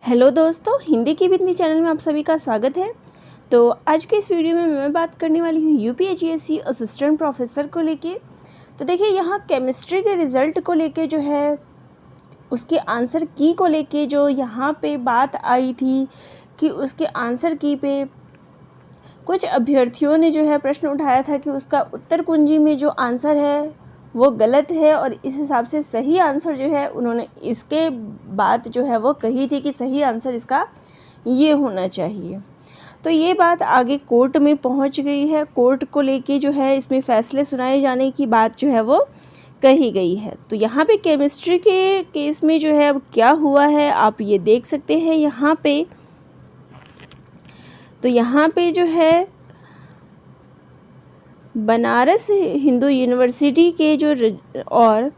Hello दोस्तों, हिंदी की बिंदी channel में आप सभी का स्वागत है। तो आज के इस वीडियो में मैं बात करने वाली हूँ यूपीएचईएससी असिस्टेंट प्रोफेसर को लेके। तो देखिए, यहाँ केमिस्ट्री के रिज़ल्ट को लेके जो है उसके आंसर की को लेके जो यहाँ पे बात आई थी कि उसके आंसर की पे कुछ अभ्यर्थियों ने जो है प्रश्न उठाया था कि उसका उत्तर कुंजी में जो आंसर है वो गलत है, और इस हिसाब से सही आंसर जो है उन्होंने इसके बात जो है वो कही थी कि सही आंसर इसका ये होना चाहिए। तो ये बात आगे कोर्ट में पहुंच गई है। कोर्ट को लेके जो है इसमें फ़ैसले सुनाए जाने की बात जो है वो कही गई है। तो यहाँ पे केमिस्ट्री के केस में जो है अब क्या हुआ है आप ये देख सकते हैं यहाँ पे। तो यहाँ पे जो है बनारस हिंदू यूनिवर्सिटी के जो और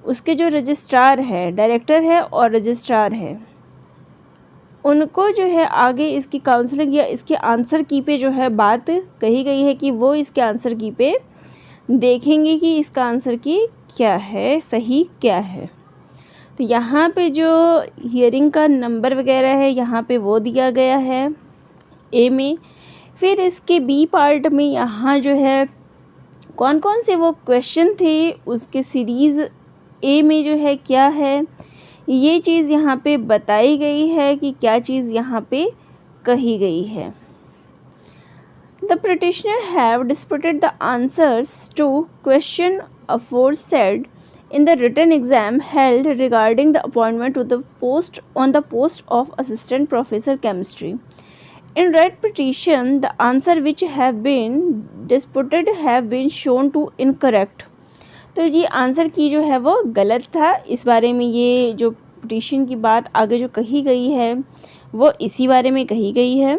उसके जो रजिस्ट्रार है, डायरेक्टर है और रजिस्ट्रार है, उनको जो है आगे इसकी काउंसलिंग या इसके आंसर की पे जो है बात कही गई है कि वो इसके आंसर की पे देखेंगे कि इसका आंसर की क्या है, सही क्या है। तो यहाँ पे जो हियरिंग का नंबर वगैरह है यहाँ पे वो दिया गया है ए में। फिर इसके बी पार्ट में यहाँ जो है कौन कौन से वो क्वेश्चन थे उसके सीरीज़ ए में जो है क्या है, ये चीज़ यहाँ पे बताई गई है कि क्या चीज़ यहाँ पे कही गई है। The petitioner have disputed the answers to question aforesaid in the written exam held regarding the appointment to the post on the post of assistant professor chemistry. In read petition, the answer which have been disputed have been shown to incorrect. तो ये answer की जो है वो गलत था। इस बारे में ये जो पिटीशन की बात आगे जो कही गई है वो इसी बारे में कही गई है।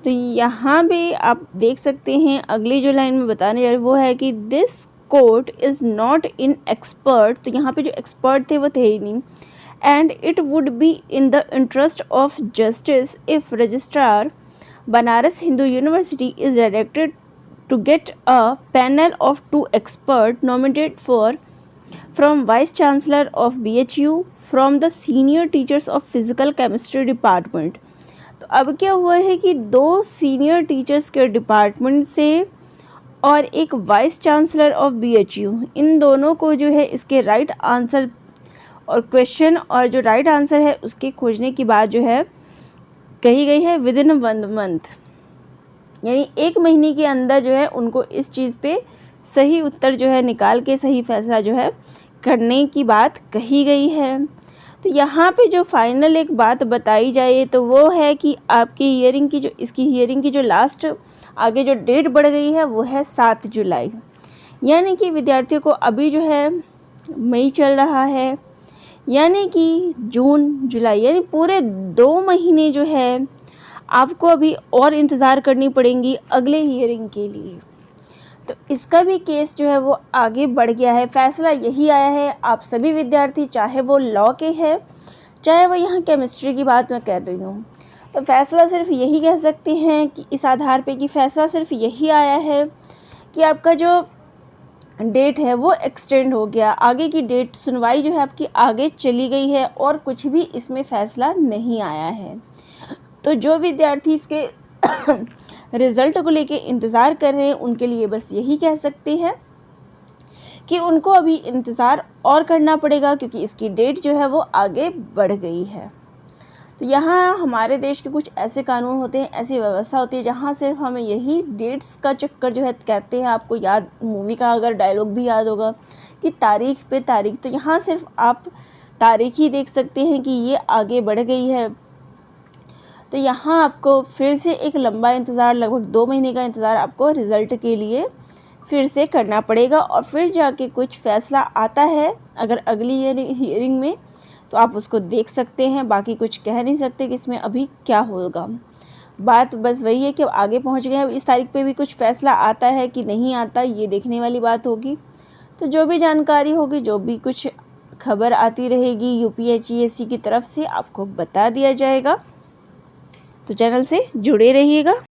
तो यहाँ पे आप देख सकते हैं अगली जो लाइन में बताने जा रही वो है कि this court is not in expert. तो यहाँ पे जो एक्सपर्ट थे वो थे ही नहीं। And it would be in the interest of justice if registrar Banaras Hindu University is directed to get a panel of 2 experts nominated from Vice Chancellor of BHU from the senior teachers of Physical Chemistry Department. तो अब क्या हुआ है कि 2 senior teachers के department से और एक वाइस चांसलर ऑफ BHU, इन दोनों को जो है इसके राइट आंसर और क्वेश्चन और जो राइट आंसर है उसके खोजने की बात जो है कही गई है विदिन 1 मंथ, यानी 1 महीने के अंदर जो है उनको इस चीज़ पे सही उत्तर जो है निकाल के सही फैसला जो है करने की बात कही गई है। तो यहाँ पे जो फाइनल एक बात बताई जाए तो वो है कि आपकी हियरिंग की जो इसकी हियरिंग की जो लास्ट आगे जो डेट बढ़ गई है वो है 7 जुलाई, यानी कि विद्यार्थियों को अभी जो है मई चल रहा है, यानी कि जून जुलाई यानी पूरे 2 महीने जो है आपको अभी और इंतज़ार करनी पड़ेंगी अगले हियरिंग के लिए। तो इसका भी केस जो है वो आगे बढ़ गया है। फैसला यही आया है, आप सभी विद्यार्थी चाहे वो लॉ के हैं चाहे वो यहाँ केमिस्ट्री की बात मैं कर रही हूँ, तो फैसला सिर्फ यही कह सकते हैं कि इस आधार पे कि फैसला सिर्फ यही आया है कि आपका जो डेट है वो एक्सटेंड हो गया। आगे की डेट सुनवाई जो है आपकी आगे चली गई है और कुछ भी इसमें फ़ैसला नहीं आया है। तो जो विद्यार्थी इसके रिज़ल्ट को लेके इंतज़ार कर रहे हैं उनके लिए बस यही कह सकते हैं कि उनको अभी इंतज़ार और करना पड़ेगा, क्योंकि इसकी डेट जो है वो आगे बढ़ गई है। तो यहाँ हमारे देश के कुछ ऐसे कानून होते हैं, ऐसी व्यवस्था होती है जहाँ सिर्फ हमें यही डेट्स का चक्कर जो है कहते हैं। आपको याद मूवी का अगर डायलॉग भी याद होगा कि तारीख पे तारीख, तो यहाँ सिर्फ आप तारीख ही देख सकते हैं कि ये आगे बढ़ गई है। तो यहाँ आपको फिर से एक लंबा इंतज़ार, लगभग 2 महीने का इंतज़ार आपको रिज़ल्ट के लिए फिर से करना पड़ेगा, और फिर जाके कुछ फ़ैसला आता है अगर अगली हियरिंग में तो आप उसको देख सकते हैं। बाकी कुछ कह नहीं सकते कि इसमें अभी क्या होगा। बात बस वही है कि आगे पहुंच गए हैं। इस तारीख पे भी कुछ फ़ैसला आता है कि नहीं आता, ये देखने वाली बात होगी। तो जो भी जानकारी होगी, जो भी कुछ खबर आती रहेगी यूपीएचईएससी की तरफ से आपको बता दिया जाएगा। तो चैनल से जुड़े रहिएगा।